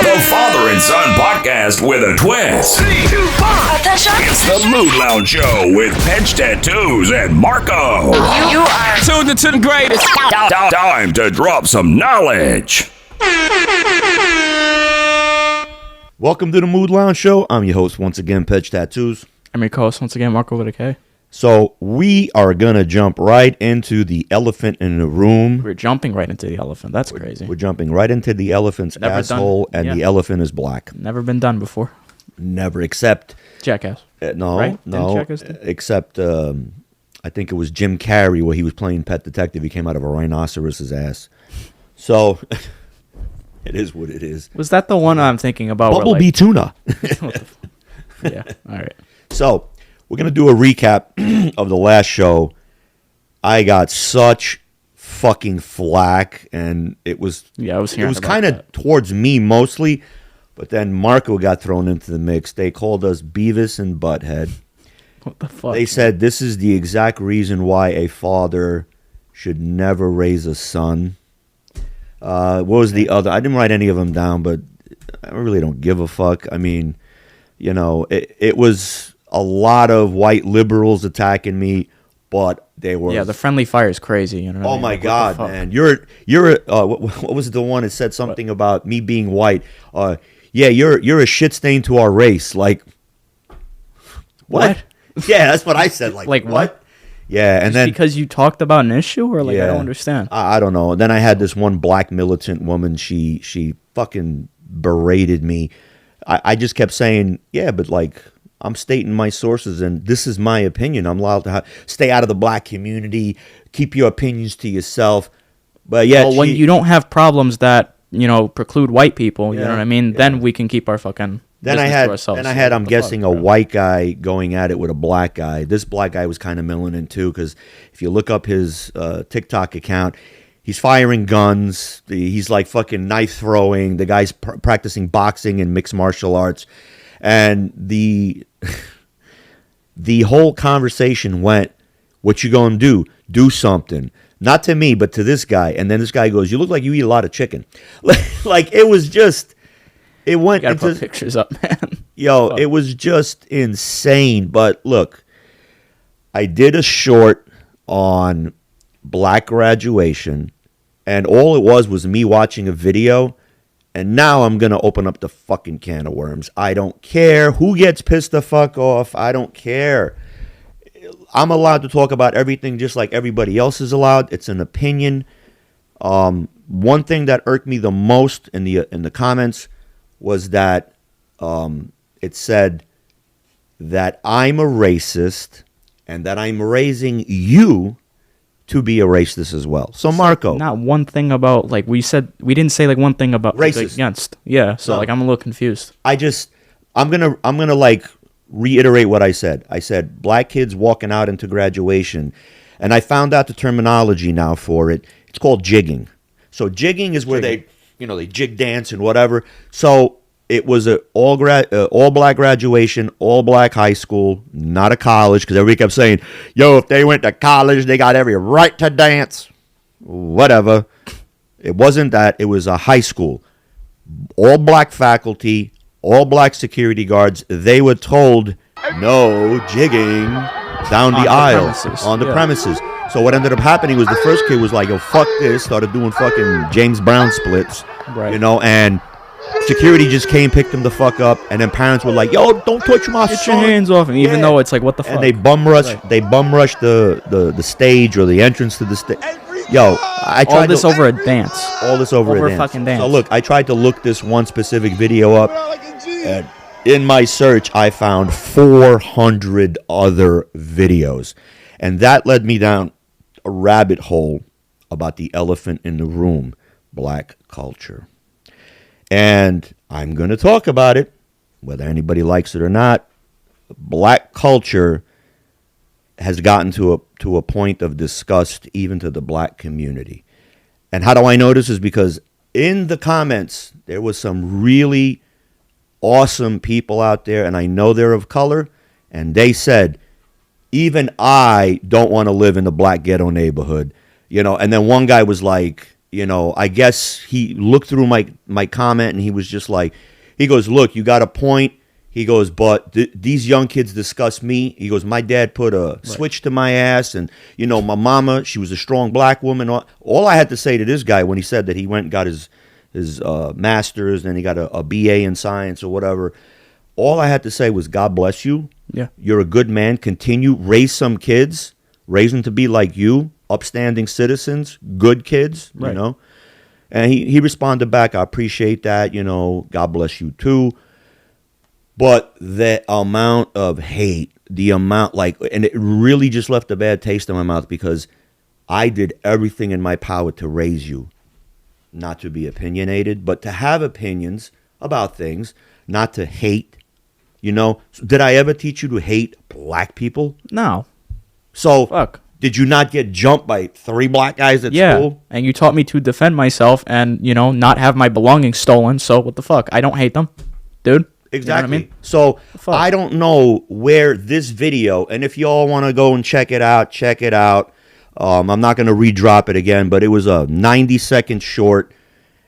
The father and son podcast with a twist. 3, 2, 1. Attention. It's the Mood Lounge Show with Pedge Tattoos and Marco. You are Tuned into the greatest. Time to drop some knowledge. Welcome to the Mood Lounge Show. I'm your host once again, Pedge Tattoos. I'm your co-host once again, Marco with a K. So we are going to jump right into the elephant in the room. We're jumping right into the elephant. That's crazy. We're jumping right into the elephant's Never asshole, done. and the elephant is black. Never been done before. Never, except... Jackass. No, Right? Didn't no, Jackass do? except I think it was Jim Carrey where he was playing Pet Detective. He came out of a rhinoceros's ass. So, it is what it is. Was that the one I'm thinking about? where, Bumblebee tuna. Yeah, all right. So, we're going to do a recap of the last show. I got such fucking flack, and it was Yeah, I was it hearing was about kind of that. towards me mostly, but then Marco got thrown into the mix. They called us Beavis and Butthead. What the fuck? They said this is the exact reason why a father should never raise a son. What was the other? I didn't write any of them down, but I really don't give a fuck. I mean, you know, it was a lot of white liberals attacking me, but they were... Yeah, the friendly fire is crazy. You know what I Oh mean? my Like, what the God, fuck? man! What was the one that said something about me being white? Yeah, you're a shit stain to our race. Like, what? Yeah, that's what I said. Like what? Yeah, and Just then because you talked about an issue, or like I Yeah. don't understand. I don't know. Then I had this one black militant woman. She fucking berated me. I just kept saying, yeah, but like I'm stating my sources, and this is my opinion. I'm allowed to stay out of the black community, keep your opinions to yourself. But yeah, Well, when you don't have problems that preclude white people, you Yeah, know what I mean? yeah. Then we can keep our fucking. Then I business had, to ourselves. then I had, I'm What the guessing, fuck, a bro? white guy going at it with a black guy. This black guy was kind of militant too, because if you look up his TikTok account, he's firing guns. He's like fucking knife throwing. The guy's practicing boxing and mixed martial arts, and the whole conversation went, "What you gonna do? Do something." Not to me, but to this guy. And then this guy goes, "You look like you eat a lot of chicken." Like it was just. It went You gotta into put pictures up, man. Yo, it was just insane. But look, I did a short on black graduation, and all it was me watching a video, and now I'm going to open up the fucking can of worms. I don't care who gets pissed the fuck off. I don't care. I'm allowed to talk about everything just like everybody else is allowed. It's an opinion. One thing that irked me the most in the comments was that it said that I'm a racist and that I'm raising you to be a racist as well. So Marco, Not one thing about we didn't say like one thing about Racist. against. Yeah, so No. like I'm a little confused. I'm gonna like reiterate what I said. I said black kids walking out into graduation, and I found out the terminology now for it. It's called jigging. So jigging is where they jig dance and whatever. So it was a all black graduation, all black high school, not a college, because everybody kept saying, "Yo, if they went to college, they got every right to dance." Whatever. It wasn't that. It was a high school, all black faculty, all black security guards. They were told no jigging down On the the aisle premises, on the yeah. premises. So what ended up happening was the first kid was like, "Yo, fuck this," started doing fucking James Brown splits, Right. and security just came, picked him the fuck up, and then parents were like, "Yo, don't touch my Get son." your hands off him, even Yeah. though it's like what the fuck. And they bum rushed the stage or the entrance to the stage. Yo, I tried all this to, over a dance. all this over over a a dance. fucking dance. So look, I tried to look this one specific video up, and in my search, I found 400 other videos, and that led me down a rabbit hole about the elephant in the room, black culture. And I'm going to talk about it, whether anybody likes it or not. Black culture has gotten to a point of disgust even to the black community. And how do I know this? Is because in the comments, there was some really awesome people out there, and I know they're of color, and they said, even I don't want to live in the black ghetto neighborhood. And then one guy was like, I guess he looked through my comment and he was just like, he goes, look, you got a point. He goes, but these young kids disgust me. He goes, my dad put a switch to my ass, and my mama, she was a strong black woman. All I had to say to this guy when he said that he went and got his master's and he got a BA in science or whatever, all I had to say was, God bless you. Yeah, you're a good man. Continue, raise some kids, raise them to be like you, upstanding citizens, good kids. Right. And he responded back, I appreciate that. God bless you too. But the amount of hate, and it really just left a bad taste in my mouth because I did everything in my power to raise you, not to be opinionated, but to have opinions about things, not to hate. Did I ever teach you to hate black people? No. So, Fuck. Did you not get jumped by 3 black guys at school? And you taught me to defend myself and, not have my belongings stolen. So what the fuck? I don't hate them, dude. Exactly. You know So I don't know where this video, and if y'all want to go and check it out, check it out. I'm not going to redrop it again, but it was a 90-second short,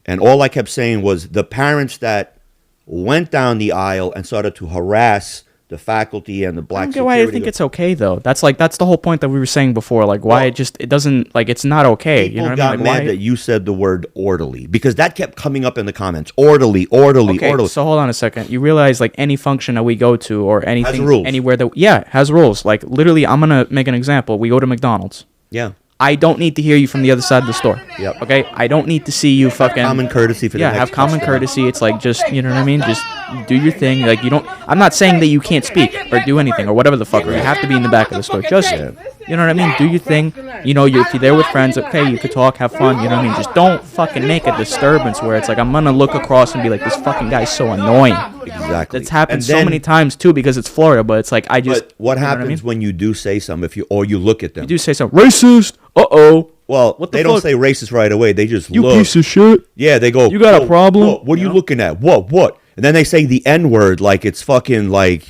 and all I kept saying was the parents that went down the aisle and started to harass the faculty and the black I don't get security. why I think it's okay though. That's the whole point that we were saying before. Like why it doesn't it's not okay. People You know what got I mean? mad that you said the word orderly because that kept coming up in the comments. Orderly. Okay, so hold on a second. You realize any function that we go to or anything has rules. Anywhere that it has rules. Like literally, I'm gonna make an example. We go to McDonald's. Yeah. I don't need to hear you from the other side of the store. Yep. Okay? I don't need to see you fucking... Common courtesy for the next have common customer. courtesy. It's just, you know what I mean? Just do your thing. You don't... I'm not saying that you can't speak or do anything or whatever the fuck. Or you have to be in the back of the store. Just, you know what I mean? Do your thing. If you're there with friends, okay, you could talk, have fun. You know what I mean? Just don't fucking make a disturbance where it's I'm going to look across and be like, this fucking guy's so annoying. Exactly. That's happened so many times, too, because it's Florida. But it's I just... But what you know happens when you do say something or you look at them? You do say something. Racist! Uh-oh. Well, What the they don't fuck? say racist right away. They just You look. piece of shit. Yeah, they go. You got a problem? What are you looking at? What? And then they say the N word like it's fucking I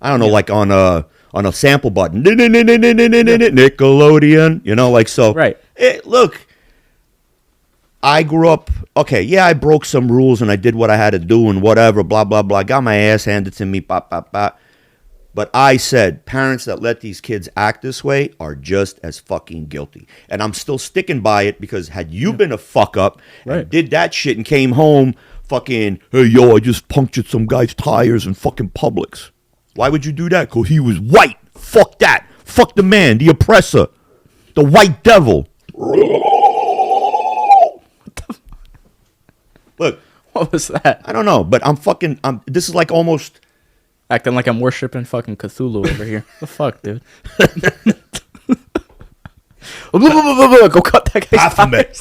don't know, like on a sample button. Nickelodeon. So. Right. Look, I grew up. Okay, yeah, I broke some rules and I did what I had to do and whatever. Blah blah blah. Got my ass handed to me. Bop bop bop. But I said parents that let these kids act this way are just as fucking guilty. And I'm still sticking by it because had you been a fuck up and did that shit and came home fucking, hey, yo, I just punctured some guy's tires in fucking Publix. Why would you do that? Because he was white. Fuck that. Fuck the man, the oppressor, the white devil. Look. What was that? I don't know, but this is almost... Acting like I'm worshiping fucking Cthulhu over here. The fuck, dude? Go cut that guy's tires.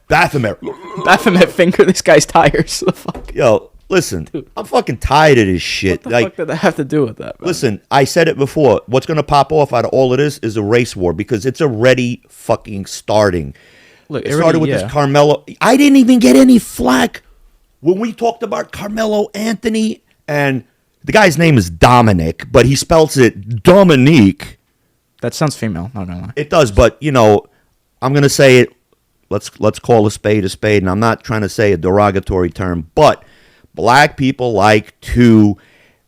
Baphomet. Baphomet finger this guy's tires. The fuck? Yo, listen, dude. I'm fucking tired of this shit. What the fuck did that have to do with that, bro? Listen, I said it before. What's going to pop off out of all of this is a race war because it's already fucking starting. Look, it started with this Carmelo. I didn't even get any flack when we talked about Carmelo Anthony and... The guy's name is Dominic, but he spells it Dominique. That sounds female, not gonna lie. It does, but I'm gonna say it. Let's call a spade, and I'm not trying to say a derogatory term, but black people like to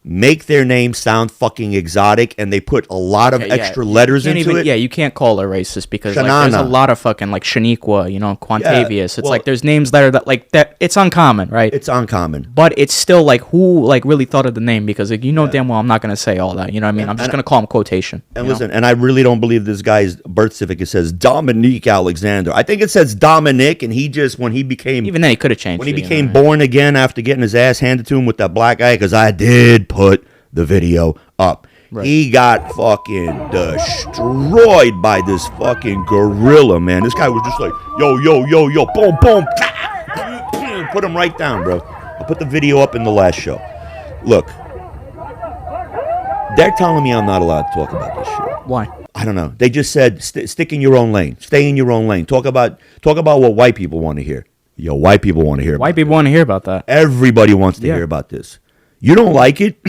make their name sound fucking exotic, and they put a lot of extra letters into it. Yeah, you can't call her racist because there's a lot of fucking Shaniqua, Quantavious. Yeah, It's there's names that are that. It's uncommon, right? It's uncommon, but it's still who really thought of the name because damn well I'm not gonna say all that. You know what I mean? I'm just gonna call him quotation. And listen, and I really don't believe this guy's birth certificate says Dominique Alexander. I think it says Dominic, and he just when he became even then he could have changed when he became born again after getting his ass handed to him with that black guy because I did put the video up. Right. He got fucking destroyed by this fucking gorilla, man. This guy was just like, yo, boom, boom, put him right down, bro. I put the video up in the last show. Look, they're telling me I'm not allowed to talk about this shit. Why? I don't know. They just said stick in your own lane. Stay in your own lane. Talk about what white people want to hear. Yo, white people want to hear. White people want to hear about that. Everybody wants to hear about this. You don't like it?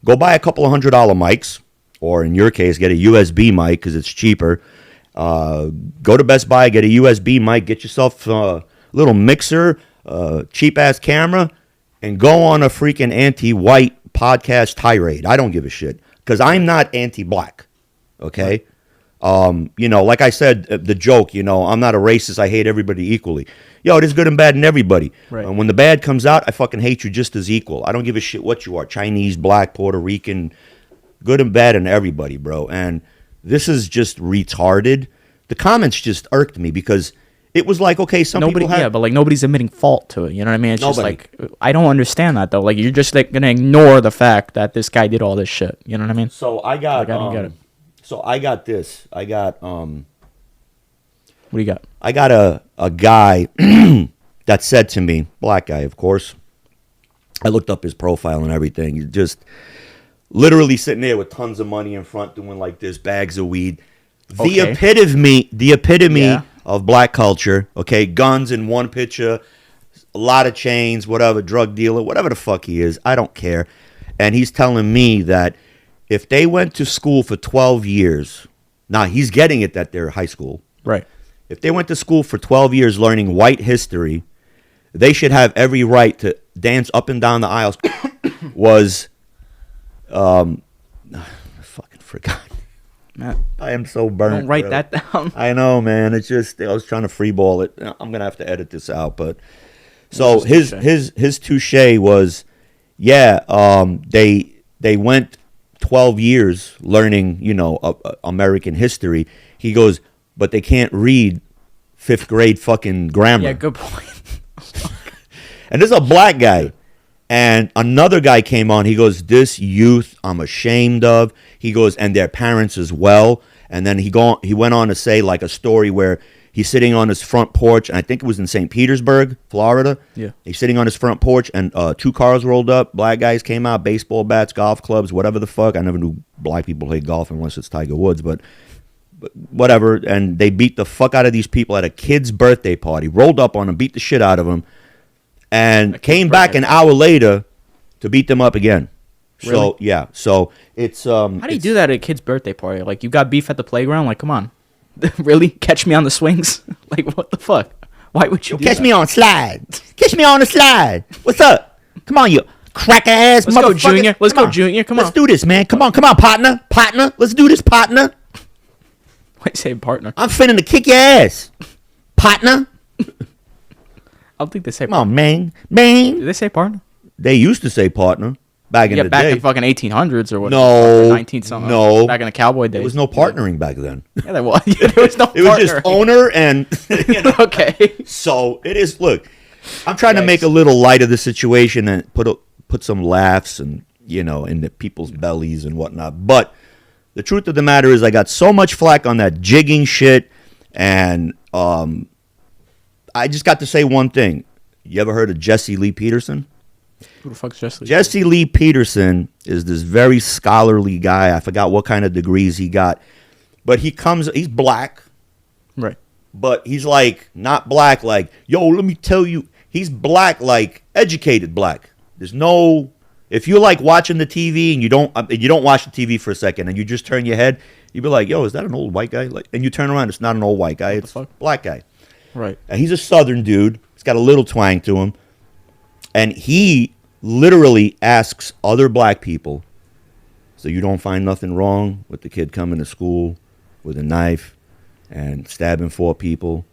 Go buy a couple of $100 mics, or in your case, get a USB mic because it's cheaper, Go to Best Buy, get a USB mic, get yourself a little mixer, cheap ass camera, and go on a freaking anti-white podcast tirade. I don't give a shit because I'm not anti-black. Okay. Like I said, the joke, I'm not a racist. I hate everybody equally. Yo, there's good and bad in everybody. Right. And when the bad comes out, I fucking hate you just as equal. I don't give a shit what you are. Chinese, black, Puerto Rican, good and bad in everybody, bro. And this is just retarded. The comments just irked me because it was like, okay, Nobody, people have... yeah, but like nobody's admitting fault to it. You know what I mean? It's Nobody. just like, I don't understand that though. Like you're just like gonna ignore the fact that this guy did all this shit. You know what I mean? So I got... Like, I don't get it. So I got this. I got... What do you got? I got a guy that said to me, black guy, of course. I looked up his profile and everything. He's just literally sitting there with tons of money in front, doing like this, bags of weed. The epitome Yeah. of black culture. Okay, guns in one picture, a lot of chains, whatever, drug dealer, whatever the fuck he is. I don't care. And he's telling me that if they went to school for 12 years, now he's getting it that they're high school. Right. If they went to school for 12 years learning white history, they should have every right to dance up and down the aisles. I fucking forgot. Matt, I am so burnt. don't write bro. that down. I know, man. It's just I was trying to freeball it. I'm gonna have to edit this out, but so his touche was, they went 12 years learning, American history. He goes, but they can't read 5th grade fucking grammar. Yeah, good point. And this is a black guy. And another guy came on. He goes, this youth I'm ashamed of. He goes, and their parents as well. And then he went on to say like a story where he's sitting on his front porch. And I think it was in St. Petersburg, Florida. Yeah. He's sitting on his front porch and 2 cars rolled up. Black guys came out, baseball bats, golf clubs, whatever the fuck. I never knew black people played golf unless it's Tiger Woods, but whatever. And they beat the fuck out of these people at a kid's birthday party. Rolled up on them, beat the shit out of them. And came back an hour later to beat them up again. Really? So, yeah. So, it's... How do you do that at a kid's birthday party? Like, you got beef at the playground? Like, come on. Really? Catch me on the swings? Like, what the fuck? Why would you do catch that? me on slide. Catch me on the slide. What's up? Come on, you cracker ass Let's go, motherfucker. Junior. Let's Come go, on. Junior. Come on. Let's do this, man. Come on, partner. Partner. Let's do this, partner. Why you say partner? I'm finna to kick your ass. Partner. I don't think they say Come on, partner. man. Do Man. they say partner? They used to say partner back in Yeah, the back day. in fucking 1800s or whatever. No, 19 something. no. Back in the cowboy days. There was no partnering back then. Yeah, there was. Yeah, there was no It was just partnering. owner and... Okay. So it is. Look, I'm trying to Yikes. make a little light of the situation and put some laughs and in the people's bellies and whatnot. But the truth of the matter is, I got so much flack on that jigging shit, and I just got to say one thing. You ever heard of Jesse Lee Peterson? Who the fuck's Jesse? Jesse Lee Peterson is this very scholarly guy. I forgot what kind of degrees he got, but he's black. Right. But he's like not black like, yo, let me tell you, he's black like educated black. There's no, if you like watching the TV and you don't watch the TV for a second and you just turn your head, you'd be like, yo, is that an old white guy? Like, and you turn around, it's not an old white guy, it's a black guy. Right. And he's a southern dude. He's got a little twang to him. And he literally asks other black people, so you don't find nothing wrong with the kid coming to school with a knife and stabbing 4 people?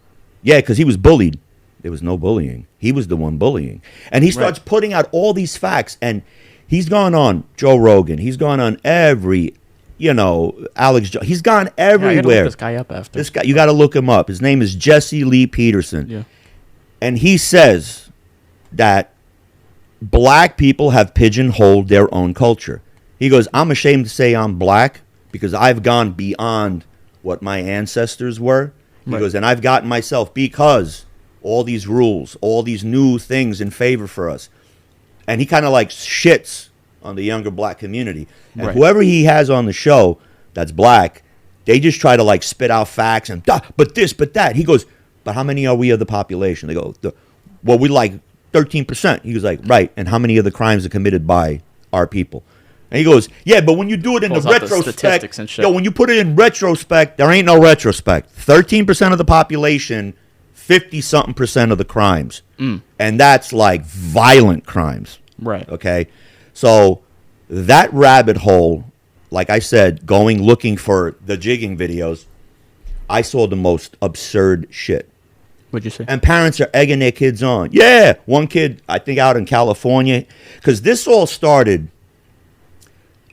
Yeah, because he was bullied. There was no bullying. He was the one bullying. And he starts putting out all these facts. And he's gone on Joe Rogan. He's gone on every, Alex Jones. He's gone everywhere. Yeah, I gotta look this guy up after. This guy, you got to look him up. His name is Jesse Lee Peterson. Yeah. And he says that black people have pigeonholed their own culture. He goes, I'm ashamed to say I'm black because I've gone beyond what my ancestors were. He goes, and I've gotten myself because all these rules, all these new things in favor for us. And he kind of like shits on the younger black community. And whoever he has on the show that's black, they just try to like spit out facts and, but this, but that. He goes, but how many are we of the population? They go, we like 13%. He was like, right. And how many of the crimes are committed by our people? And he goes, yeah, but when you do it in the Pulls out the retrospect, statistics and shit. yo, when you put it in retrospect, there ain't no retrospect. 13% of the population, 50-something% of the crimes. And that's like violent crimes. Right. Okay? So that rabbit hole, like I said, looking for the jigging videos, I saw the most absurd shit. What'd you say? And parents are egging their kids on. Yeah, one kid, I think out in California, because this all started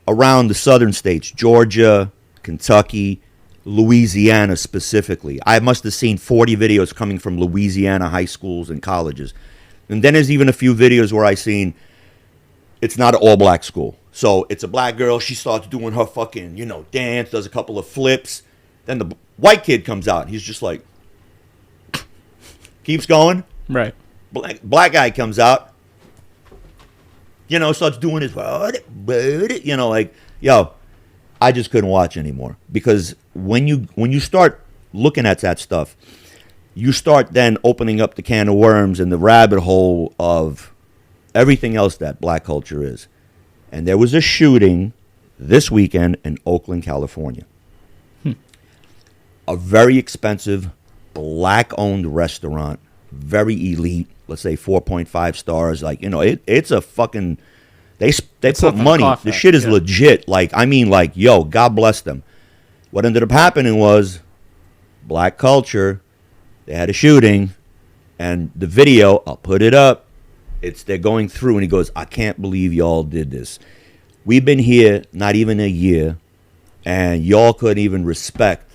around the southern states, Georgia, Kentucky, Louisiana specifically. I must have seen 40 videos coming from Louisiana high schools and colleges. And then there's even a few videos where I seen it's not an all-black school. So it's a black girl. She starts doing her fucking, dance, does a couple of flips. Then the white kid comes out. He's just like, keeps going. Right. Black guy comes out. Starts doing his, like, yo, I just couldn't watch anymore. Because when you start looking at that stuff, you start then opening up the can of worms and the rabbit hole of everything else that black culture is. And there was a shooting this weekend in Oakland, California. A very expensive black-owned restaurant, very elite, let's say 4.5 stars. Like, it's a fucking, they put money. The shit is legit. Like, I mean, like, yo, God bless them. What ended up happening was black culture. They had a shooting, and the video, I'll put it up. They're going through, and he goes, I can't believe y'all did this. We've been here not even a year, and y'all couldn't even respect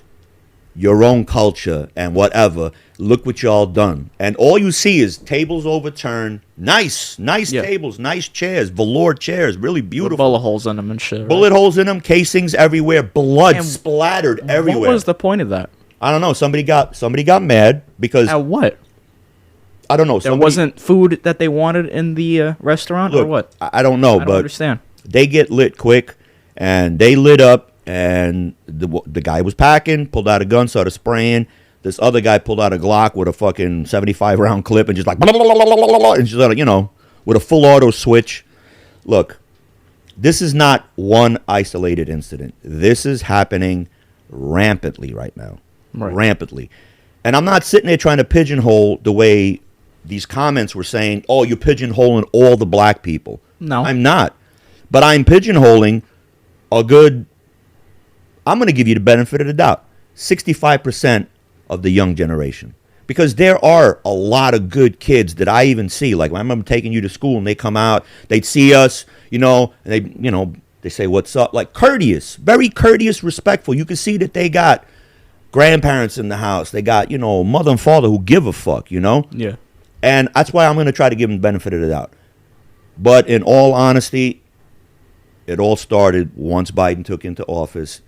your own culture and whatever. Look what y'all done. And all you see is tables overturned. Nice tables, nice chairs, velour chairs, really beautiful. With bullet holes in them and shit. Right? Bullet holes in them, casings everywhere, blood splattered everywhere. What was the point of that? I don't know. Somebody got mad because at what? I don't know. There wasn't food that they wanted in the restaurant, or what? I don't know, I don't but understand. They get lit quick, and they lit up. And the guy was packing, pulled out a gun, started spraying. This other guy pulled out a Glock with a fucking 75-round clip and just like, blah, blah, blah, blah, blah, blah, and just like, with a full auto switch. Look, this is not one isolated incident. This is happening rampantly right now. Right. Rampantly. And I'm not sitting there trying to pigeonhole the way these comments were saying, oh, you're pigeonholing all the black people. No. I'm not. But I'm pigeonholing I'm going to give you the benefit of the doubt. 65% of the young generation. Because there are a lot of good kids that I even see. Like, I remember taking you to school and they come out, they'd see us, and they say, what's up? Like, courteous, very courteous, respectful. You can see that they got grandparents in the house. They got, mother and father who give a fuck, Yeah. And that's why I'm going to try to give them the benefit of the doubt. But in all honesty, it all started once Biden took into office.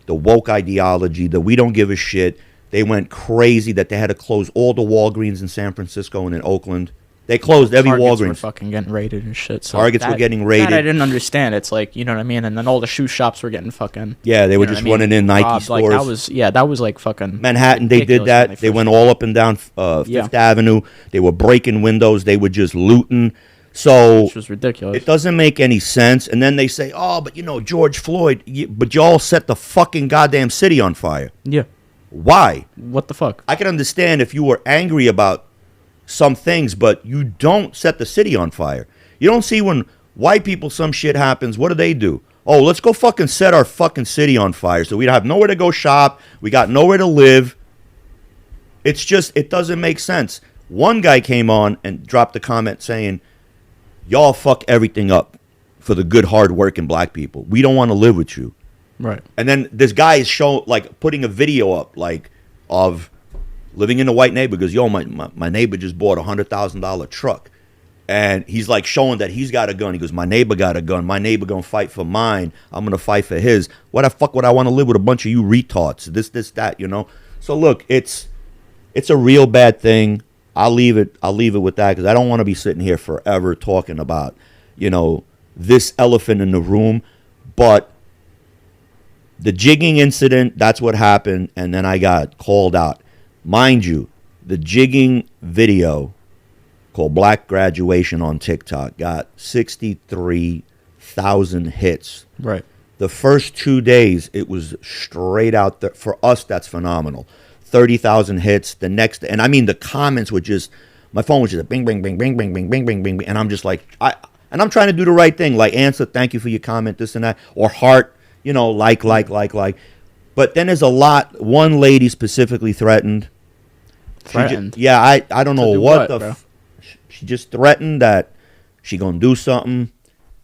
The woke ideology, the we don't give a shit. They went crazy that they had to close all the Walgreens in San Francisco and in Oakland. They closed every Targets Walgreens. Were fucking getting raided and shit. So Targets were getting raided. That I didn't understand. It's like, you know what I mean? And then all the shoe shops were getting fucking... Yeah, they were just running in Nike stores. Like, that was like fucking... Manhattan, they did that. They went all up and down Fifth Avenue. They were breaking windows. They were just looting. So which was ridiculous. It doesn't make any sense. And then they say, oh, but George Floyd, but y'all set the fucking goddamn city on fire. Yeah. Why? What the fuck? I can understand if you were angry about some things, but you don't set the city on fire. You don't see when white people, some shit happens, what do? Oh, let's go fucking set our fucking city on fire so we have nowhere to go shop. We got nowhere to live. It's just, it doesn't make sense. One guy came on and dropped a comment saying, y'all fuck everything up for the good, hard-working black people. We don't want to live with you. Right. And then this guy is putting a video up, of living in a white neighborhood. Because, yo, my neighbor just bought a $100,000 truck. And he's, showing that he's got a gun. He goes, my neighbor got a gun. My neighbor going to fight for mine. I'm going to fight for his. Why the fuck would I want to live with a bunch of you retards? This, that, So, look, it's a real bad thing. I'll leave it with that because I don't want to be sitting here forever talking about, this elephant in the room. But the jigging incident, that's what happened. And then I got called out. Mind you, the jigging video called Black Graduation on TikTok got 63 30,000 hits. Right. The first 2 days, it was straight out there. For us, that's phenomenal. 30,000 hits. The next, and I mean, the comments were just, my phone was just a bing, bing, bing, bing, bing, bing, bing, bing, bing, and I'm just like, I'm trying to do the right thing, like answer, thank you for your comment, this and that, or heart, like. But then there's a lot. One lady specifically threatened. Threatened? I don't know do what what, bro? She just threatened that she gonna do something.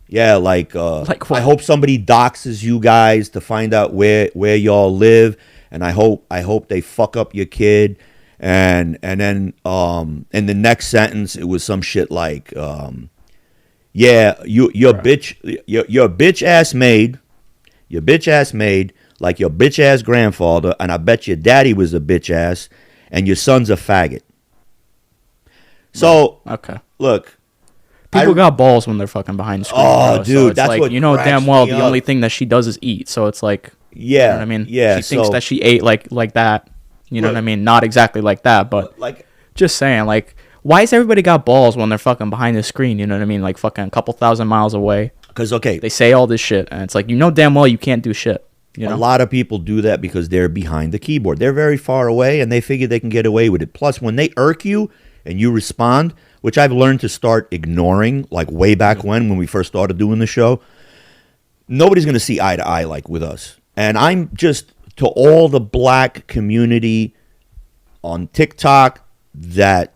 Yeah, like Like what? I hope somebody doxes you guys to find out where y'all live, and I hope they fuck up your kid. And then in the next sentence it was some shit like yeah, your bitch ass maid, like your bitch ass grandfather, and I bet your daddy was a bitch ass, and your son's a faggot. So Okay. look, People got balls when they're fucking behind the screen. Oh, bro. dude, so it's that's like, what damn cracks well me the up. only thing that she does is eat. So it's like, yeah, you know what I mean? yeah. She thinks so, that she ate like that. You know Look. what I mean? Not exactly like that, but like, just saying, like, why is everybody got balls when they're fucking behind the screen? You know what I mean? Like fucking a couple thousand miles away. because okay, They say all this shit, and it's like, damn well you can't do shit. You a know? lot of people do that because they're behind the keyboard. They're very far away, and they figure they can get away with it. Plus, when they irk you and you respond, which I've learned to start ignoring, like way back when we first started doing the show, nobody's going to see eye to eye like with us. And I'm just, to all the black community on TikTok that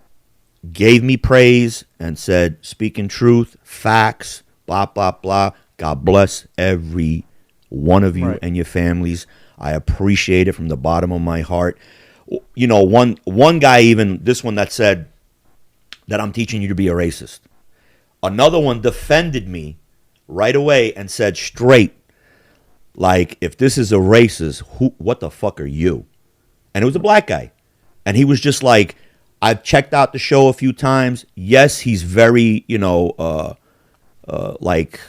gave me praise and said, speaking truth, facts, blah, blah, blah, God bless every one of you Right. and your families. I appreciate it from the bottom of my heart. One guy, even this one, that said that I'm teaching you to be a racist. Another one defended me right away and said straight, like, if this is a racist, what the fuck are you? And it was a black guy. And he was just like, I've checked out the show a few times. Yes, he's very, like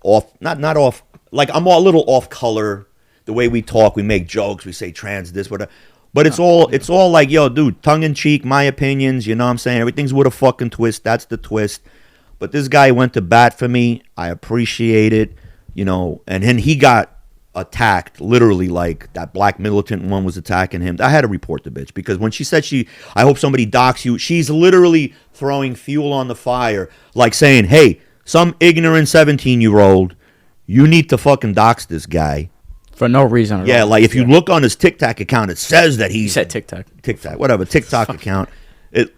off, not off, like I'm a little off color. The way we talk, we make jokes, we say trans this, whatever. But it's all like, yo, dude, tongue in cheek, my opinions, you know what I'm saying? Everything's with a fucking twist. That's the twist. But this guy went to bat for me. I appreciate it, and then he got attacked, literally, like that black militant one was attacking him. I had to report the bitch because when she said I hope somebody docks you, she's literally throwing fuel on the fire, like saying, hey, some ignorant 17-year-old, you need to fucking dox this guy. For no reason at Yeah, all. like if you look on his TikTok account, it says that You he's said TikTok. TikTok account.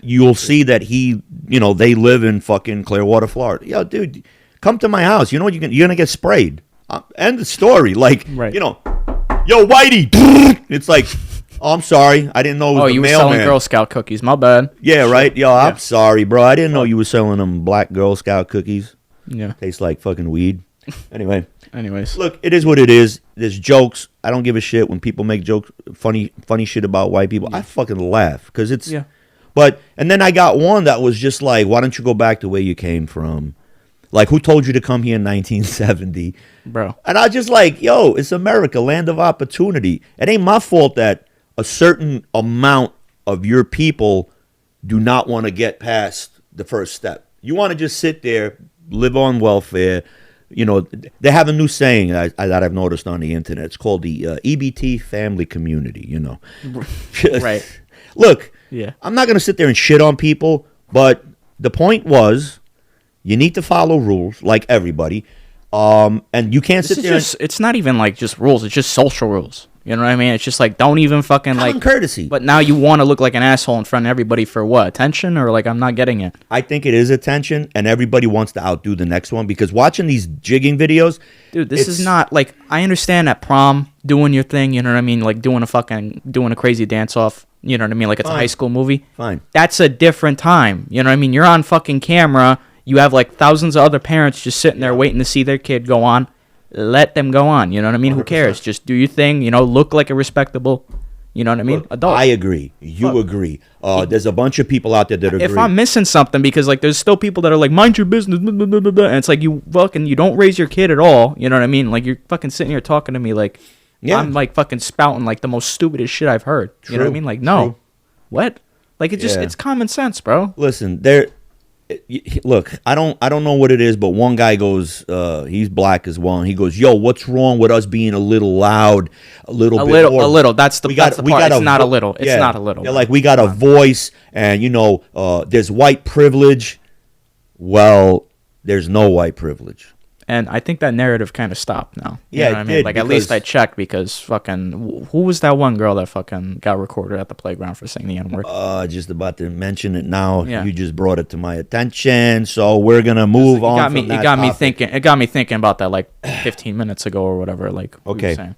You'll see that they live in fucking Clearwater, Florida. Yo, dude, come to my house. You know what? You're gonna get sprayed. End the story. Like, Right. yo, Whitey. It's like, oh, I'm sorry, I didn't know it was the you were mailman. selling Girl Scout cookies. My bad. Yeah, right. Yo, I'm sorry, bro. I didn't know you were selling them black Girl Scout cookies. Yeah. Tastes like fucking weed. Anyway. Anyways. Look, it is what it is. There's jokes. I don't give a shit when people make jokes, funny shit about white people. I fucking laugh because it's. Yeah. But and then I got one that was just like, why don't you go back to where you came from? Like, who told you to come here in 1970? Bro. And I just like, yo, it's America, land of opportunity. It ain't my fault that a certain amount of your people do not want to get past the first step. You want to just sit there, live on welfare. They have a new saying that I've noticed on the internet. It's called the EBT family community, Right. Look, Yeah. I'm not going to sit there and shit on people, but the point was you need to follow rules like everybody. And you can't sit there It's not even like just rules. It's just social rules. You know what I mean? It's just like, don't even fucking common like courtesy. But now you want to look like an asshole in front of everybody for what? Attention? Or like, I'm not getting it. I think it is attention, and everybody wants to outdo the next one because watching these jigging videos, Dude, this is not like, I understand at prom doing your thing, you know what I mean? Like doing a crazy dance off, you know what I mean? Like it's a high school movie. Fine. That's a different time. You know what I mean? You're on fucking camera. You have like thousands of other parents just sitting there waiting to see their kid go on. Let them go on. You know what I mean? 100%. Who cares? Just do your thing. Look like a respectable, you know what I mean? Look, adult. I agree. You agree. There's a bunch of people out there that agree. If I'm missing something, because like there's still people that are like, mind your business, blah, blah, blah, blah, blah, and it's like you don't raise your kid at all. You know what I mean? Like you're fucking sitting here talking to me like I'm like fucking spouting like the most stupidest shit I've heard. You know what I mean? Like no, what? Like it's common sense, bro. Listen, look, I don't know what it is, but one guy goes, he's black as well, and he goes, "Yo, what's wrong with us being a little loud, a little bit more? A little. That's the part. It's not a little. It's not a little. They're like, we got a voice, and there's white privilege. Well, there's no white privilege. And I think that narrative kind of stopped now. Yeah, know what I mean? did, Like, at least I checked, because fucking, who was that one girl that fucking got recorded at the playground for saying the N-word? Just about to mention it now. Yeah. You just brought it to my attention, so we're gonna move on. It got me thinking about that like 15 minutes ago or whatever. Like, okay, we were saying.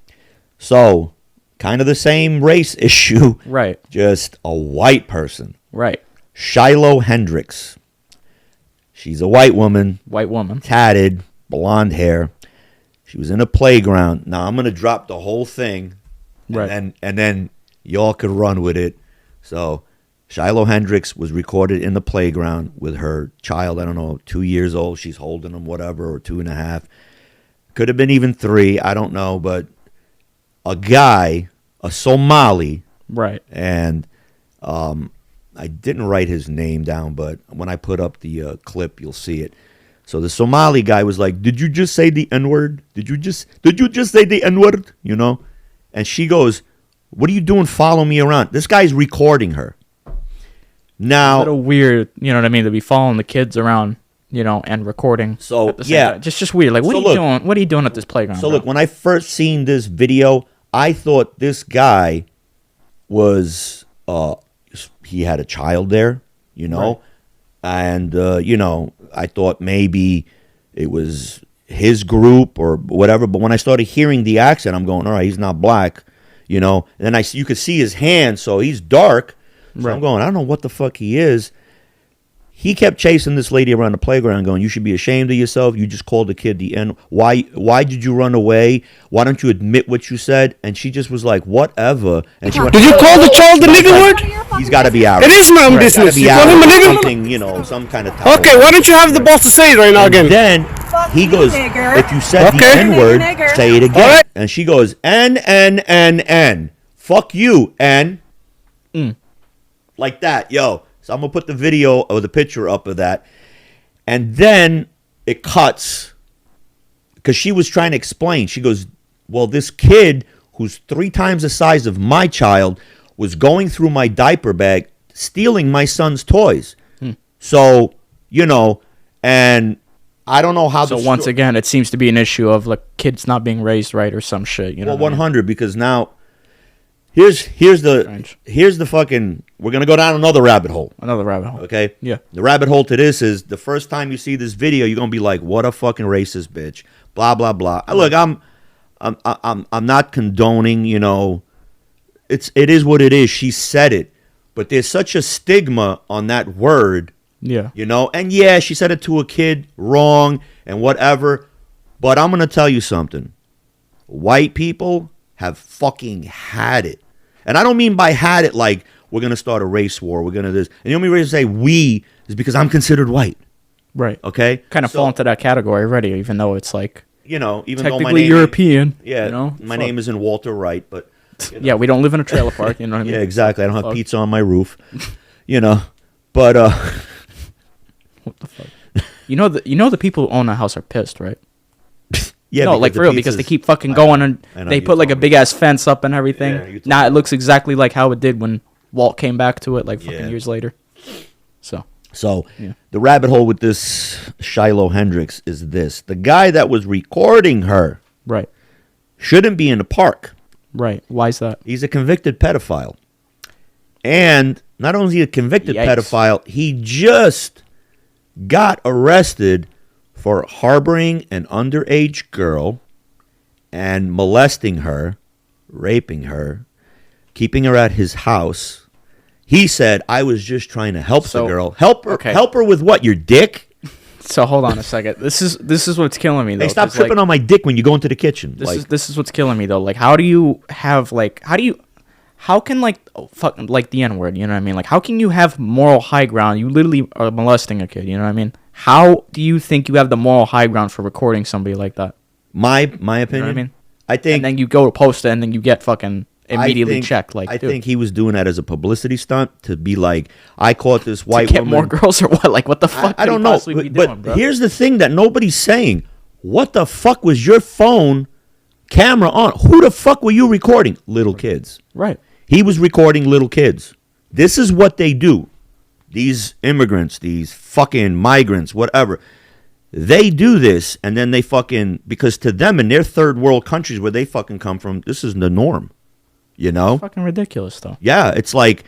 So kind of the same race issue, right? Just a white person, right? Shiloh Hendricks. She's a white woman, tatted, blonde hair. She was in a playground. Now I'm gonna drop the whole thing, right? And then y'all could run with it. So Shiloh Hendricks was recorded in the playground with her child. I don't know, 2 years old. She's holding him, whatever, or 2.5. Could have been even 3. I don't know, but a guy, a Somali, right? And I didn't write his name down, but when I put up the clip, you'll see it. So the Somali guy was like, "Did you just say the N-word? Did you just say the N-word?" And she goes, "What are you doing? Follow me around." This guy's recording her. Now, a little weird, you know what I mean, to be following the kids around, and recording. So at the same time. Just weird. Like, what are you doing? What are you doing at this playground? So look, when I first seen this video, I thought this guy was he had a child there, right. And I thought maybe it was his group or whatever. But when I started hearing the accent, I'm going, all right, he's not black, And then you could see his hand, so he's dark. So right. I'm going, I don't know what the fuck he is. He kept chasing this lady around the playground going, "You should be ashamed of yourself. You just called the kid the N. Why did you run away? Why don't you admit what you said?" And she just was like, "Whatever." And she went, "Did you call the child the nigga word?" He's got to be out. It is my own business. You call him a nigga? Something, some kind of title. Okay, why don't you have the balls to say it right now again? Then he goes, "If you said the N word, say it again." Right. And she goes, "N, N, N, N. Fuck you, N." Like that, yo. So I'm going to put the video or the picture up of that. And then it cuts because she was trying to explain. She goes, "Well, this kid who's 3 times the size of my child was going through my diaper bag, stealing my son's toys." So, and I don't know how. So once again, it seems to be an issue of like kids not being raised right or some shit. Well, 100, because now here's the fucking. We're gonna go down another rabbit hole. Okay. Yeah. The rabbit hole to this is the first time you see this video, you're gonna be like, "What a fucking racist bitch." Blah blah blah. Look, I'm not condoning. It is what it is. She said it, but there's such a stigma on that word. Yeah. And yeah, she said it to a kid wrong and whatever. But I'm gonna tell you something. White people have fucking had it, and I don't mean by had it like we're going to start a race war. We're going to this. And the only reason I say we is because I'm considered white. Right. Okay? Kind of fall into that category already, even though it's like, even technically though my name European. My name isn't Walter Wright, but. Yeah, we don't live in a trailer park. You know what I mean? Yeah, exactly. I don't have pizza on my roof. But. What the fuck? The people who own that house are pissed, right? Yeah, no, like for real, because they keep fucking going and they put like a big ass fence up and everything. Yeah, now it looks exactly like how it did when Walt came back to it like fucking years later. So the rabbit hole with this Shiloh Hendricks is this. The guy that was recording her shouldn't be in the park. Right. Why is that? He's a convicted pedophile. And not only is he a convicted pedophile, he just got arrested for harboring an underage girl and molesting her, raping her, keeping her at his house. He said, "I was just trying to help the girl. Help her with what? Your dick?" So hold on a second. This is what's killing me though. Hey, stop tripping on my dick when you go into the kitchen. This is what's killing me though. Like, how can the N-word, you know what I mean? Like, how can you have moral high ground? You literally are molesting a kid, you know what I mean? How do you think you have the moral high ground for recording somebody like that? My opinion. You know what I mean? I think, and then you go to post it, and then you get fucking immediately check. Like, I dude, think he was doing that as a publicity stunt to be like, I caught this white to get woman. more girls or what? Like, what the fuck? I could he don't know. possibly be doing, bro? Here's the thing that nobody's saying. What the fuck was your phone camera on? Who the fuck were you recording? Little kids. Right. He was recording little kids. This is what they do. These immigrants, these fucking migrants, whatever. They do this, and then they fucking, because to them in their third world countries where they fucking come from, this is the norm. You know? Fucking ridiculous, though. Yeah, it's like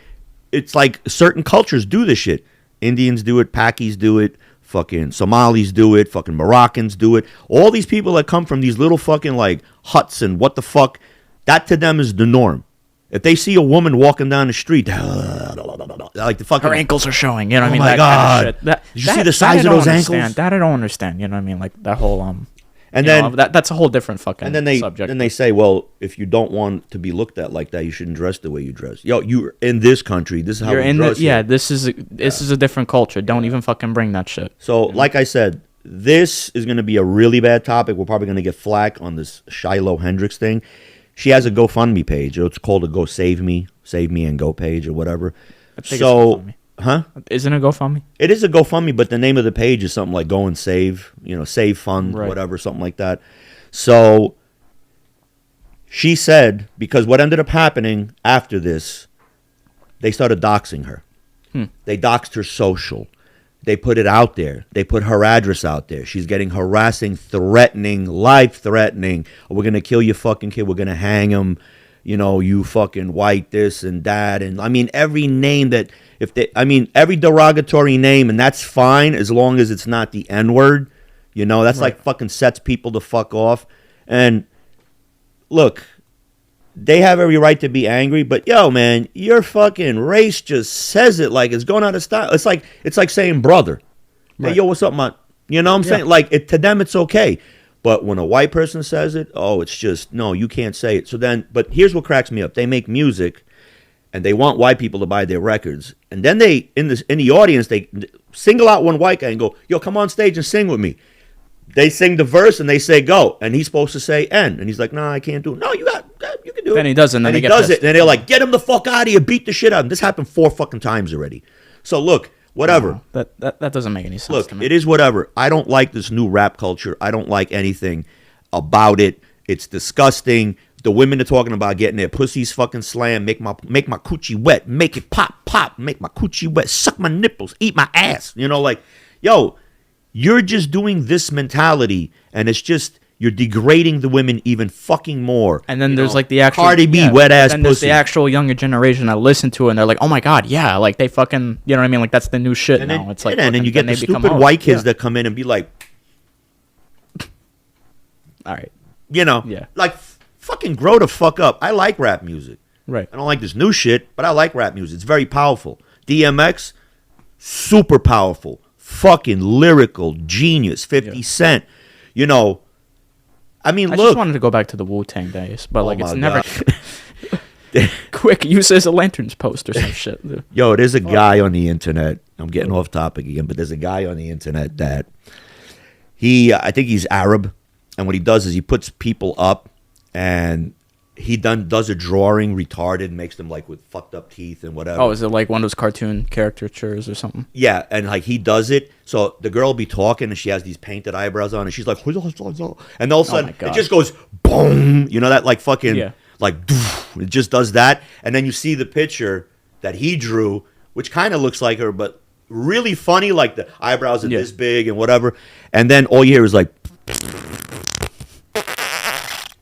certain cultures do this shit. Indians do it, Pakis do it, fucking Somalis do it, fucking Moroccans do it. All these people that come from these little fucking like huts and what the fuck, that to them is the norm. If they see a woman walking down the street, like the fucking Her ankles are showing. You know what I mean? my That God. kind of shit. That, Did you see the size of those understand. ankles? That I don't understand. You know what I mean? Like that whole and you then know, that's a whole different fucking and then they subject. then they say, well, if you don't want to be looked at like that, you shouldn't dress the way you dress. Yo, you're in this country. This is how You're we in dress. yeah. here. This is a different culture. Don't even fucking bring that shit. So, like I said, this is going to be a really bad topic. We're probably going to get flack on this Shiloh Hendricks thing. She has a GoFundMe page. It's called a Go Save Me and Go page or whatever. I think So, it's GoFundMe. huh? Isn't it GoFundMe? It is a GoFundMe, but the name of the page is something like Go and Save, Save Fund, Right. whatever, something like that. So she said, because what ended up happening after this, they started doxing her. They doxed her social. They put it out there. They put her address out there. She's getting harassing, threatening, life-threatening. We're going to kill your fucking kid. We're going to hang him. You fucking white this and that. And, I mean, every name that, every derogatory name, and that's fine as long as it's not the N-word. That's like fucking sets people the fuck off. And, look, they have every right to be angry, but yo, man, your fucking race just says it like it's going out of style. It's like saying brother. Hey, yo, what's up, man? You know what I'm saying? Like to them, it's okay. But when a white person says it, oh, it's just, no, you can't say it. So then, but here's what cracks me up. They make music and they want white people to buy their records. And then they, in the audience, they single out one white guy and go, yo, come on stage and sing with me. They sing the verse and they say go, and he's supposed to say N, and he's like, "Nah, I can't do it." No, you can do it. Then he does it, and then he they get does pissed. it, and they're like, "Get him the fuck out of here! Beat the shit out of him." This happened 4 fucking times already. So look, whatever. No, that doesn't make any sense Look, to me. it is whatever. I don't like this new rap culture. I don't like anything about it. It's disgusting. The women are talking about getting their pussies fucking slammed, make my coochie wet, make it pop, make my coochie wet, suck my nipples, eat my ass. Like, yo. You're just doing this mentality, and it's just you're degrading the women even fucking more. And then there's like the actual Cardi B, wet ass then there's pussy. the actual younger generation that listen to it, and they're like, "Oh my god, yeah!" Like they fucking, you know what I mean? Like that's the new shit and now. then, It's like, and then you get they the become stupid hoes. white kids Yeah. that come in and be like, All right, yeah, like fucking grow the fuck up. I like rap music. right. I don't like this new shit, but I like rap music. It's very powerful. DMX, super powerful. Fucking lyrical genius. 50 Cent. I mean, I look. just wanted to go back to the Wu-Tang days, but like Oh it's my never God. quick. Use it as a lanterns post or some shit. Yo, there's a guy on the internet. I'm getting off topic again, but there's a guy on the internet that I think he's Arab, and what he does is he puts people up, and he does a drawing, retarded, makes them like with fucked up teeth and whatever. Oh, is it like one of those cartoon caricatures or something? Yeah, and like he does it, so the girl will be talking, and she has these painted eyebrows on, and she's like, and all of a sudden God. it just goes boom, that like fucking Yeah. like doof, it just does that, and then you see the picture that he drew, which kind of looks like her, but really funny, like the eyebrows are this big and whatever, and then all you hear is like.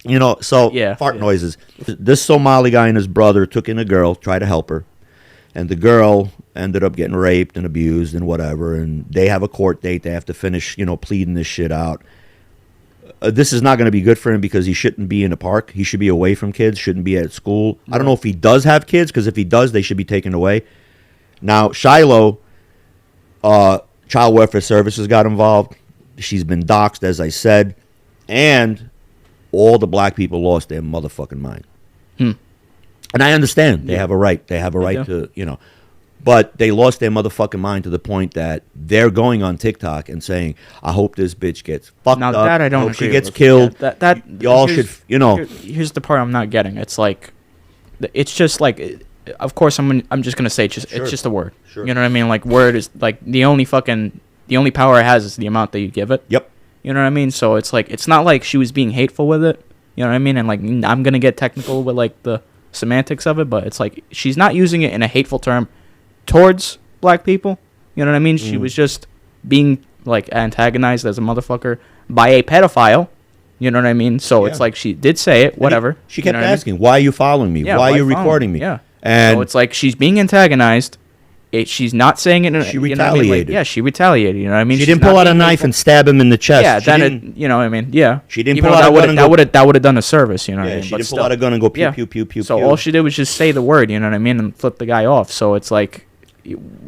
Fart noises. This Somali guy and his brother took in a girl, tried to help her, and the girl ended up getting raped and abused and whatever, and they have a court date. They have to finish, pleading this shit out. This is not going to be good for him because he shouldn't be in a park. He should be away from kids, shouldn't be at school. I don't know if he does have kids, because if he does, they should be taken away. Now, Shiloh, Child Welfare Services got involved. She's been doxxed, as I said, and all the black people lost their motherfucking mind. And I understand. They have a right. They have a right to, but they lost their motherfucking mind to the point that they're going on TikTok and saying, I hope this bitch gets fucked Now up. that I don't hope she agree gets with. killed. Yeah, that y'all here's- should, Here's the part I'm not getting. It's like it's just like, of course I'm just gonna say it's just a word. Sure. You know what I mean? Like word is like the only power it has is the amount that you give it. Yep. You know what I mean? So it's like it's not like she was being hateful with it. You know what I mean? And like I'm gonna get technical with like the semantics of it, but it's like she's not using it in a hateful term towards black people. You know what I mean? She was just being like antagonized as a motherfucker by a pedophile. You know what I mean? So it's like she did say it, whatever. She kept asking, "Why are you following me? Yeah, why are you recording me?" Yeah. And so it's like she's being antagonized. She's not saying it. She you know what I mean? retaliated. Like, yeah, she retaliated. You know what I mean? she She's didn't pull not out a being knife hateful. and stab him in the chest. Yeah, She then didn't- you know what I mean? Yeah. She didn't Even pull though out a gun and go- that would have done a service. You know what I Yeah, mean? she But didn't pull still. out a gun and go pew Yeah. pew pew pew. So pew. all she did was just say the word. You know what I mean? And flip the guy off. So it's like,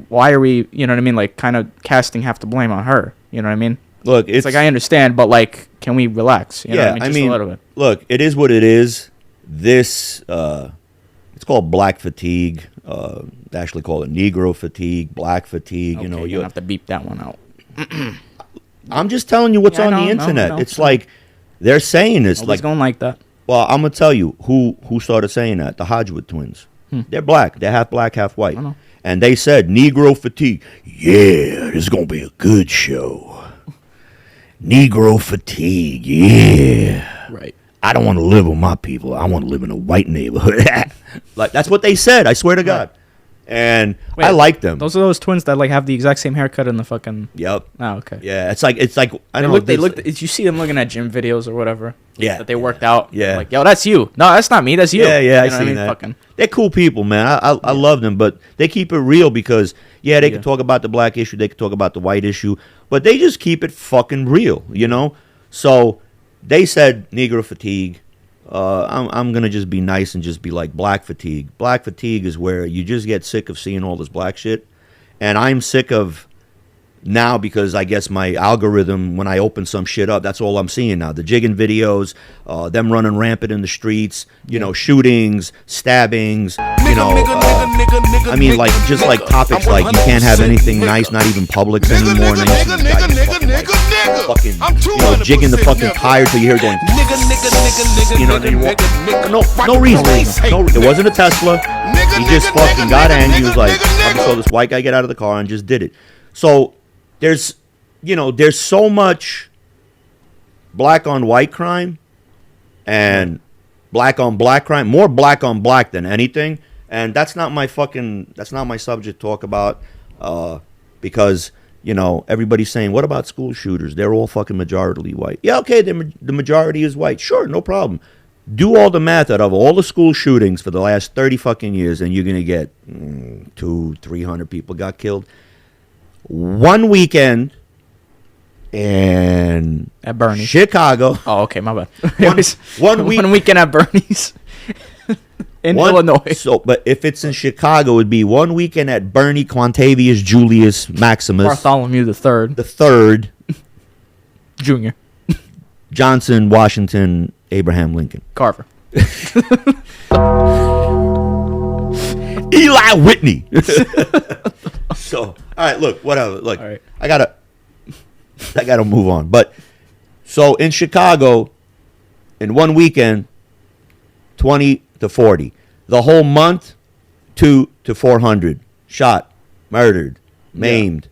why are we? You know what I mean? Like kind of casting half the blame on her. You know what I mean? Look, It's like I understand, but like, can we relax? You know yeah, what I mean? Just a little bit. look, it is what it is. This, it's called black fatigue. They actually call it Negro fatigue, black fatigue. You know, you don't have to beep that one out. I'm just telling you what's Yeah, on the no, internet. no. It's like they're saying this. Nobody's going like that. Well, I'm gonna tell you who started saying that. The Hodgwood twins. They're black. They're half black, half white. know. And they said Negro fatigue. Yeah, this is gonna be a good show. Negro fatigue. Yeah. Right. I don't want to live with my people. I want to live in a white neighborhood. Like that's what they said. I swear to God. And I like them. Those are those twins that like have the exact same haircut in the fucking. Yep. Oh, okay. Yeah. It's like I don't know. They look. Did you see them looking at gym videos or whatever? Yeah. That they worked out. Yeah. Like, yo, that's you. No, that's not me. That's you. Yeah, yeah, You I know seen what that. Fucking. They're cool people, man. I love them, but they keep it real because they can talk about the black issue, they can talk about the white issue, but they just keep it fucking real, you know. So they said Negro fatigue. I'm gonna just be nice and just be like black fatigue. Black fatigue is where you just get sick of seeing all this black shit, and I'm sick of now because I guess my algorithm, when I open some shit up, that's all I'm seeing now. The jigging videos, them running rampant in the streets, you know, shootings, stabbings, you know, I mean, like, just like topics like you can't have anything nice, not even Publix anymore. And then you got fucking, you know, jigging the fucking tire till you hear it going, you know, then you walk, no reason. No, it wasn't a Tesla. He just fucking got angry. He was like, I saw this white guy get out of the car and just did it. So there's so much black on white crime and black on black crime, more black on black than anything. And that's not my subject to talk about, because, you know, everybody's saying, what about school shooters? They're all fucking majority white. Yeah, okay, the majority is white. Sure, no problem. Do all the math out of all the school shootings for the last 30 fucking years, and you're going to get 200-300 people got killed. One weekend in At Bernie's. Chicago. Oh, okay, my bad. One weekend at Bernie's in Illinois. So, but if it's in Chicago, it'd be one weekend at Bernie Quantavius Julius Maximus Bartholomew the Third, the third, Junior, Johnson, Washington, Abraham Lincoln, Carver. Eli Whitney. So, all right, look, whatever. Look, All right. I gotta move on. But so in Chicago, in one weekend, 20 to 40. The whole month, 200 to 400 shot, murdered, maimed,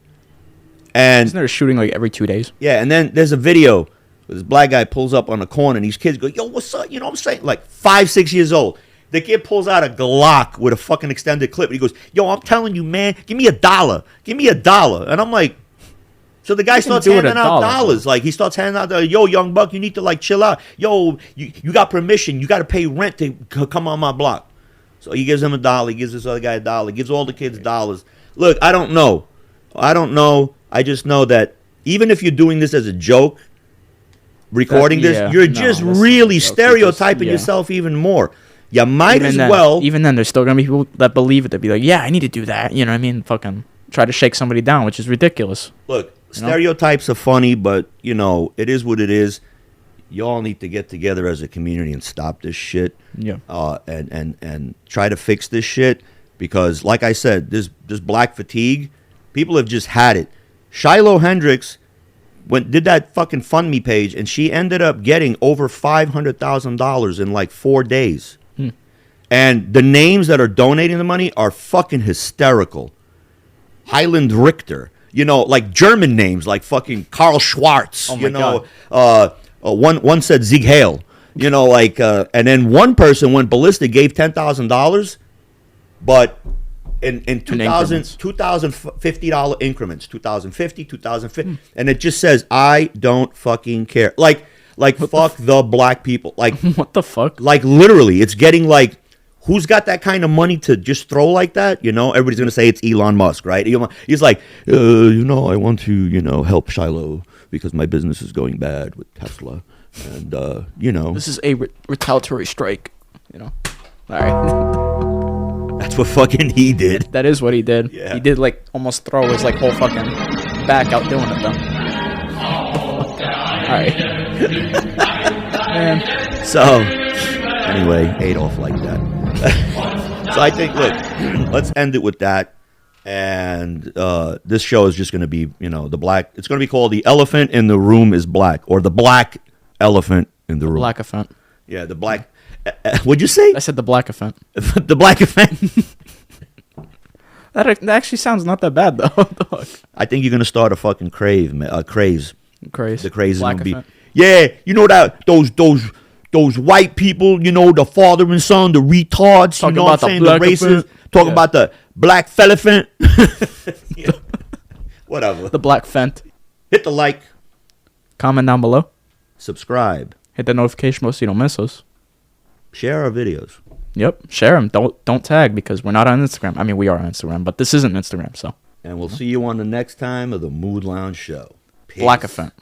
and Isn't there a shooting like every 2 days? yeah. And then there's a video. This black guy pulls up on the corner, and these kids go, "Yo, what's up?" You know what I'm saying? Like 5-6 years old. The kid pulls out a Glock with a fucking extended clip. And he goes, "Yo, I'm telling you, man, give me $1. Give me $1." And I'm like, so the guy starts do it handing out $1, dollars. Like he starts handing out, "Yo, young buck, you need to like chill out. Yo, you got permission. You got to pay rent to come on my block." So he gives him $1. He gives this other guy $1. Gives all the kids dollars. Look, I don't know. I just know that even if you're doing this as a joke, recording yeah, this, you're no, just that's really not a joke. stereotyping Yeah. yourself even more. You might Even as then, well. Even then, there's still gonna be people that believe it. That be like, yeah, I need to do that. You know what I mean? Fucking try to shake somebody down, which is ridiculous. Look, You know? stereotypes are funny, but you know it is what it is. Y'all need to get together as a community and stop this shit. Yeah. And try to fix this shit because, like I said, this black fatigue, people have just had it. Shiloh Hendricks did that fucking fund me page, and she ended up getting over $500,000 in like 4 days. And the names that are donating the money are fucking hysterical. Highland Richter, like German names, like fucking Karl Schwarz. Oh my God. One said heil. And then one person went ballistic, gave $10,000, but in $2,050 increments, $2,050, $2,050, and it just says, I don't fucking care. Like fuck the black people. Like What the fuck? like literally, it's getting like, who's got that kind of money to just throw like that? Everybody's gonna say it's Elon Musk, right? He's like, I want to, help Shiloh because my business is going bad with Tesla, and This is a retaliatory strike. All right. that's what fucking he did. That is what he did. Yeah. He did like almost throw his like whole fucking back out doing it though. All right. Man. So anyway, Adolf like that. So I think, look, let's end it with that. And this show is just going to be, the black. It's going to be called "The Elephant in the Room is Black," or "The Black Elephant in the Room." Black offense. Yeah, the black. What'd you say? I said the black offense. The black offense. That actually sounds not that bad though. Dog. I think you're going to start a fucking craze. Crazy. The craze is Black going to be. offense. Yeah, that those white people, the father and son, the retards, Talking what about I'm the saying, the black racists, elephant. talking Yeah. about the black elephant. Yeah. Whatever. The black fent. Hit the like, Comment down below. subscribe, Hit the notification bell so you don't miss us. share our videos. Yep. Share them. Don't tag because we're not on Instagram. I mean, we are on Instagram, but this isn't Instagram, so. And we'll see you on the next time of the Mood Lounge Show. Peace. Black offense.